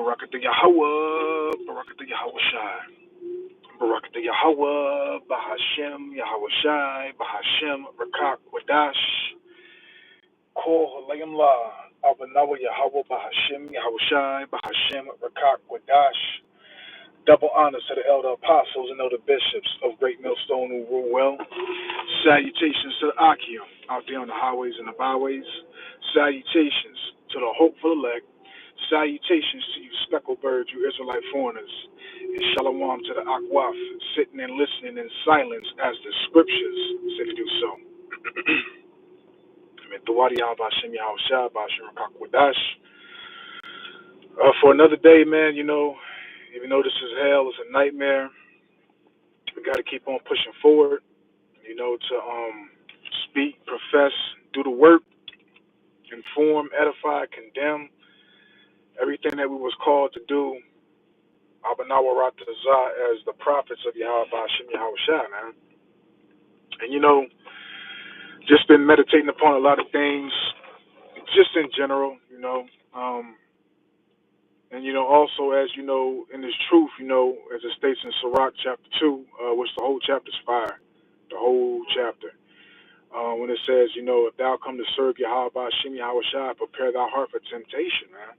Barakatah Yahweh, Barakatah Yahweh Shai, Barakatah Yahweh, Bahashem, Yahweh Shai, Bahashem, Rakak, Wadash, Kol Halayim La, Abanawa Yahweh, Bahashem, Yahweh Shai, Bahashem, Rakak, Wadash. Double honors to the elder apostles and elder bishops of Great Millstone who rule well. Salutations to the Akim out there on the highways and the byways. Salutations to the hopeful elect. Salutations to you speckled birds, you Israelite foreigners. And shalom to the Akwaf, sitting and listening in silence as the scriptures say to do so. For another day, man, even though this is hell, it's a nightmare. We got to keep on pushing forward, to speak, profess, do the work, inform, edify, condemn, everything that we was called to do. Abanawa Ratazah as the prophets of Yahweh Hashem Yahweh Shai, man. And just been meditating upon a lot of things, just in general, and also as in this truth, as it states in Sirach chapter 2, which the whole chapter's fire, the whole chapter. When it says, if thou come to serve Yahweh Hashem Yahweh Shai, prepare thy heart for temptation, man.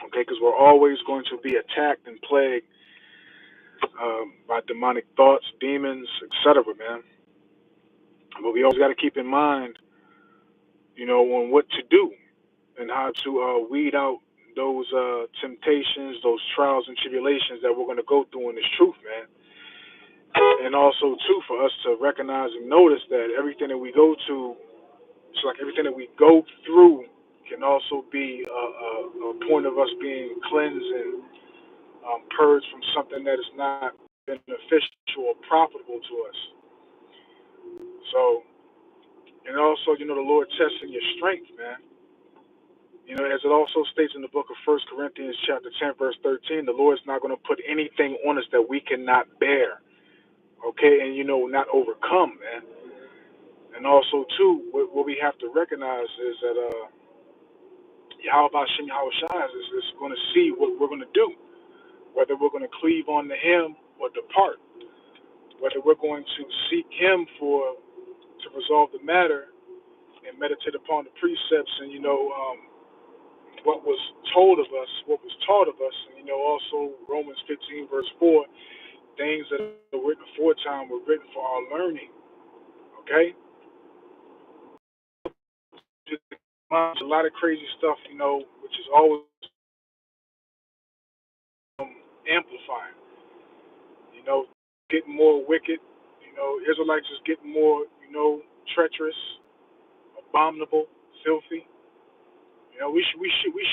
Okay, because we're always going to be attacked and plagued by demonic thoughts, demons, etc., man. But we always got to keep in mind, on what to do and how to weed out those temptations, those trials and tribulations that we're going to go through in this truth, man. And also, too, for us to recognize and notice that everything that we go to, it's like everything that we go through can also be a point of us being cleansed and purged from something that is not beneficial or profitable to us. So, and also, the Lord testing your strength, man. As it also states in the book of 1 Corinthians chapter 10, verse 13, the Lord's not going to put anything on us that we cannot bear, okay, and, not overcome, man. And also, too, what we have to recognize is that Yahweh Hashem Yahweh Shai is going to see what we're going to do, whether we're going to cleave on to Him or depart, whether we're going to seek Him to resolve the matter and meditate upon the precepts and, what was told of us, what was taught of us, and, also Romans 15, verse 4, things that are written aforetime were written for our learning, okay? There's a lot of crazy stuff, which is always amplifying, getting more wicked, Israelites is getting more, treacherous, abominable, filthy. We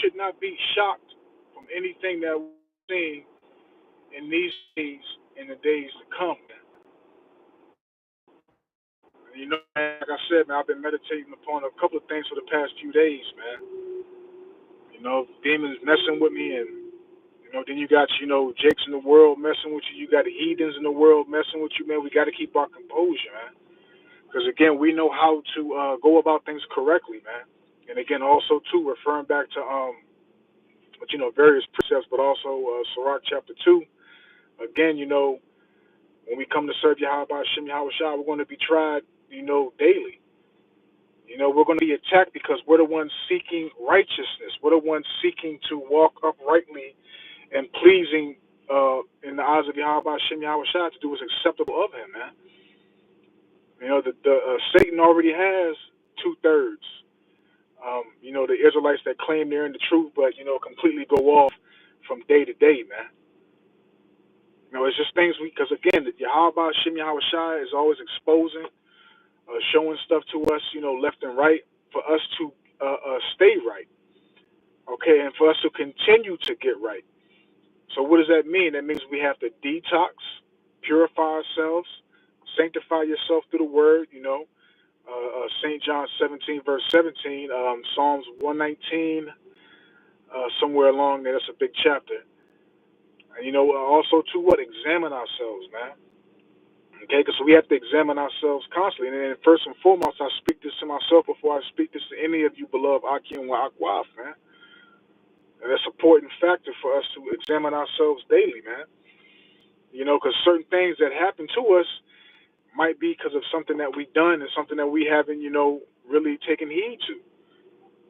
should not be shocked from anything that we're seeing in these days, in the days to come. Like I said, man, I've been meditating upon a couple of things for the past few days, man. Demons messing with me, and then you got Jakes in the world messing with you. You got the heathens in the world messing with you, man. We got to keep our composure, man. Because again, we know how to go about things correctly, man. And again, also too, referring back to various precepts, but also Sirach chapter 2. Again, when we come to serve Yahweh Hashem Yahweh Shai, we're going to be tried, daily. We're going to be attacked because we're the ones seeking righteousness. We're the ones seeking to walk uprightly and pleasing in the eyes of Yahweh Hashem Yahweh Shai, to do what's acceptable of Him, man. Satan already has 2/3. The Israelites that claim they're in the truth, but completely go off from day to day, man. It's just things because again, the Yahweh Hashem Yahweh Shai is always exposing, showing stuff to us, left and right, for us to stay right, okay, and for us to continue to get right. So what does that mean? That means we have to detox, purify ourselves, sanctify yourself through the Word. St. John 17, verse 17, Psalms 119, somewhere along there. That's a big chapter. And, also, to what? Examine ourselves, man. Okay, because we have to examine ourselves constantly. And then first and foremost, I speak this to myself before I speak this to any of you beloved Akim wa Akwaf, man. And it's an important factor for us to examine ourselves daily, man. You know, because certain things that happen to us might be because of something that we done and something that we haven't, really taken heed to.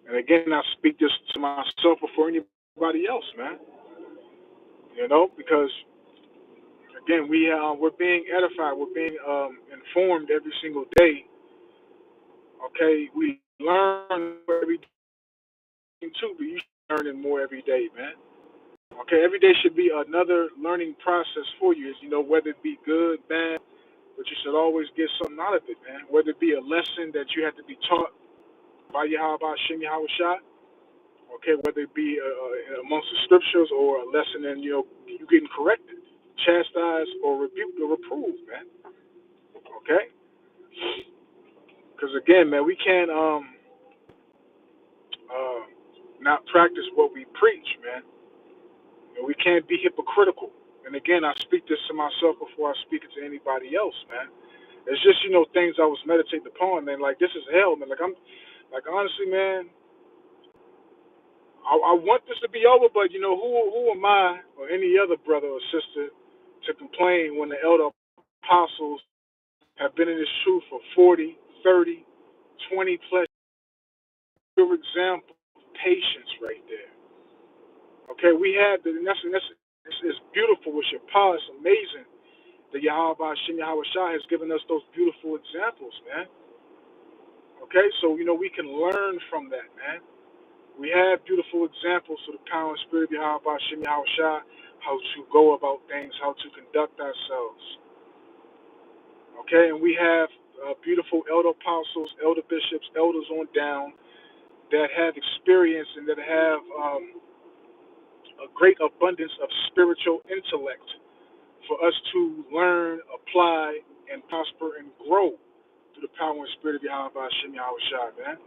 And again, I speak this to myself before anybody else, man. Because again, we're being edified, we're being informed every single day. Okay, we learn every day too, but you should be learning more every day, man. Okay, every day should be another learning process for you. Whether it be good, bad, but you should always get something out of it, man. Whether it be a lesson that you have to be taught by Yahweh Shem Yahweh Shah, okay, whether it be amongst the scriptures or a lesson in, you getting corrected, chastised, or rebuked or reproved, man. Okay? Because again, man, we can't not practice what we preach, man. We can't be hypocritical. And again, I speak this to myself before I speak it to anybody else, man. It's just, things I was meditating upon, man. Like, this is hell, man. Like, honestly, man, I want this to be over, but, who am I or any other brother or sister to complain when the elder apostles have been in this truth for 40, 30, 20 plus years? Example of patience right there. Okay, we have, and it's beautiful with your power. It's amazing that Yahweh Shem Yahweh Shai has given us those beautiful examples, man. Okay, so we can learn from that, man. We have beautiful examples of the power and spirit of Yahweh Shem Yahweh Shai, how to go about things, how to conduct ourselves. Okay, and we have beautiful elder apostles, elder bishops, elders on down that have experience and that have a great abundance of spiritual intellect for us to learn, apply, and prosper and grow through the power and spirit of Yahweh Shem Yahweh Shai, man.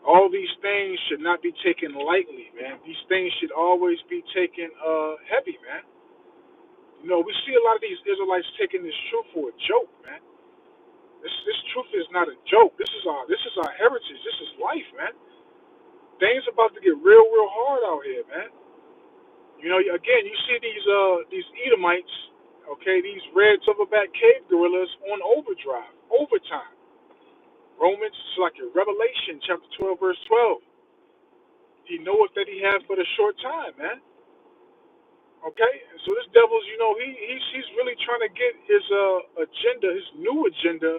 All these things should not be taken lightly, man. These things should always be taken heavy, man. We see a lot of these Israelites taking this truth for a joke, man. This truth is not a joke. This is our heritage. This is life, man. Things about to get real, real hard out here, man. Again, you see these Edomites, okay, these red silverback cave gorillas on overdrive, overtime. Romans, it's like a Revelation chapter 12, verse 12. He knoweth that he hath but a short time, man. Okay, so this devil's, he's really trying to get his agenda, his new agenda,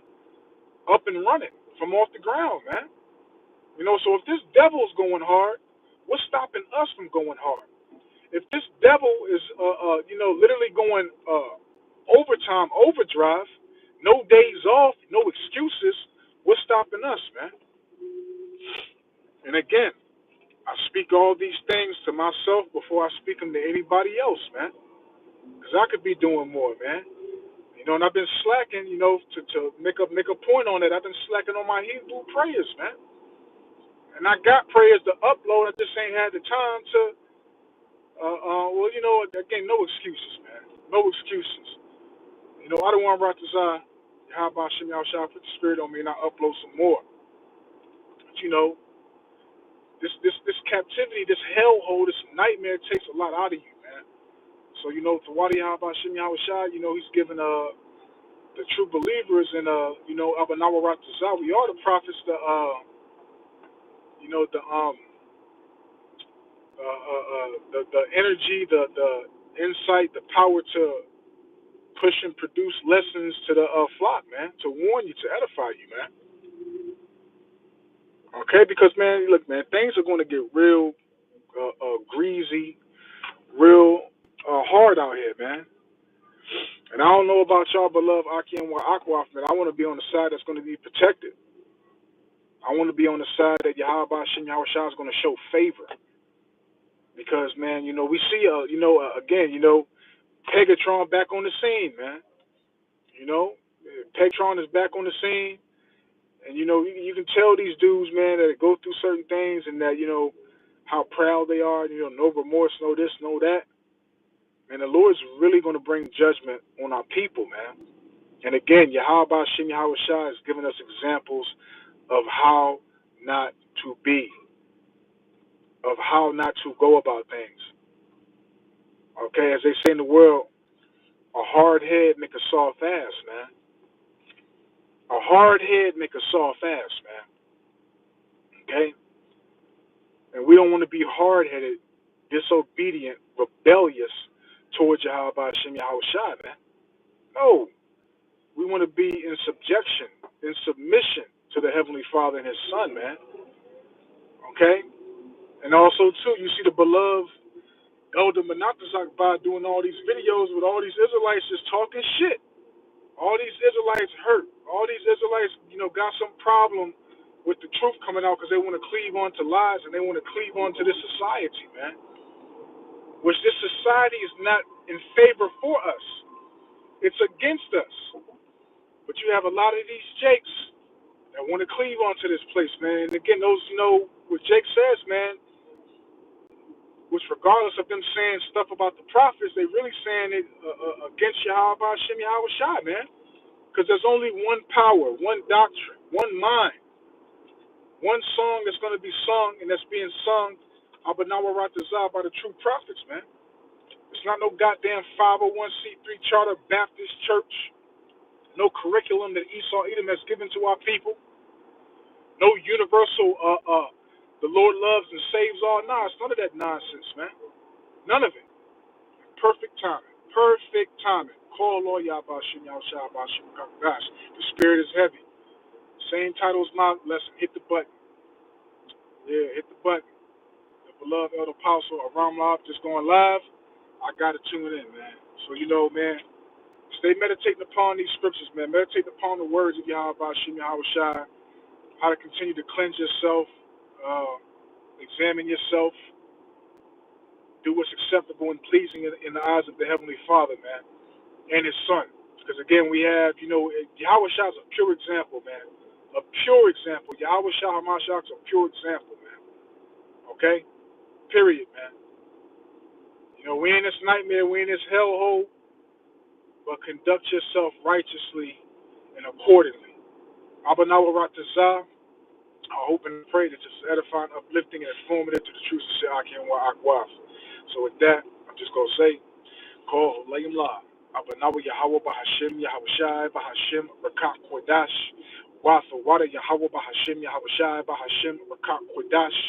up and running from off the ground, man. So if this devil's going hard, what's stopping us from going hard? If this devil is, literally going overtime, overdrive, no days off, no excuses, what's stopping us, man? And again, I speak all these things to myself before I speak them to anybody else, man. Because I could be doing more, man. And I've been slacking, to make a point on it. I've been slacking on my Hebrew prayers, man. And I got prayers to upload. I just ain't had the time to, again, no excuses, man. No excuses. I don't want Ratazah, how about Shem Yahshua, put the spirit on me and I upload some more. But, this captivity, this hellhole, this nightmare takes a lot out of you, man. So, to Wadi Shem Yahshua, he's given the true believers in Abanawa Ratazah, we are the prophets, the energy, the insight, the power to push and produce lessons to the flock, man, to warn you, to edify you, man. Okay, because, man, look, man, things are going to get real greasy, real hard out here, man. And I don't know about y'all, beloved Aki and Akwaf, man. I want to be on the side that's going to be protected. I want to be on the side that Yahweh Shem Yahushua is going to show favor. Because, man, we see, again, Pegatron back on the scene, man. Pegatron is back on the scene. And, you can tell these dudes, man, that go through certain things and that, how proud they are, no remorse, no this, no that. And the Lord's really going to bring judgment on our people, man. And again, Yahweh Shem Yahweh Shai has given us examples of how not to be. of how not to go about things. Okay, as they say in the world, a hard head make a soft ass, man. A hard head make a soft ass, man. Okay, and we don't want to be hard headed, disobedient, rebellious towards Yahweh Hashem Yahweh Shai, man. No, we want to be in subjection, in submission to the Heavenly Father and His Son, man. Okay, and also too, you see the beloved Elder Menachim doing all these videos with all these Israelites just talking shit. All these Israelites hurt. All these Israelites, got some problem with the truth coming out because they want to cleave on to lies and they want to cleave on to this society, man. Which this society is not in favor for us. It's against us. But you have a lot of these Jakes that want to cleave onto this place, man. And again, those, what Jake says, man, which regardless of them saying stuff about the prophets, they really saying it against Yahweh Hashem Yahweh Shai, man. Because there's only one power, one doctrine, one mind, one song that's going to be sung and that's being sung Abanawa Ratazah by the true prophets, man. It's not no goddamn 501c3 charter Baptist church, no curriculum that Esau Edom has given to our people, no universal, the Lord loves and saves all. Nah, it's none of that nonsense, man. None of it. Perfect timing. Perfect timing. Call Lord Yahbashim Yahushua Bashim Kakabash. The spirit is heavy. Same title as my lesson. Hit the button. Yeah, hit the button. The beloved Elder Apostle Aram Lab just going live. I gotta tune in, man. So man, stay meditating upon these scriptures, man. Meditate upon the words of Yahweh Bashim Yahushua. How to continue to cleanse yourself, examine yourself, do what's acceptable and pleasing in the eyes of the Heavenly Father, man, and His Son. Because again, we have, Yahweh Shah is a pure example, man. A pure example. Yahweh Shah HaMashiach is a pure example, man. Okay? Period, man. We in this nightmare, we in this hellhole, but conduct yourself righteously and accordingly. Abanawa Ratazah, I hope and pray that this is edifying, uplifting, and informative to the truth of Sha'akim wa Akwaf. So with that, I'm just going to say, call Layim La. Abanawa Yahweh Bahashim Yahweh Shai Bahashim Rakak Kodash. Watha Wada Yahweh Bahashim Yahweh Shai Bahashim Rakak Kodash.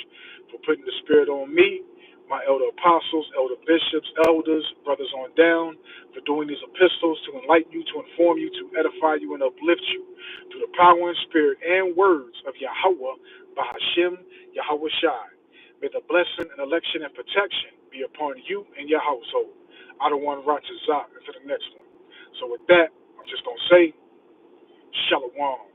For putting the spirit on me, my elder apostles, elder bishops, elders, brothers on down, for doing these epistles to enlighten you, to inform you, to edify you, and uplift you through the power and spirit and words of Yahweh Bahashim Yahweh Shai. May the blessing and election and protection be upon you and your household. I don't want to rot to Zot into the next one. So with that, I'm just going to say, Shalom.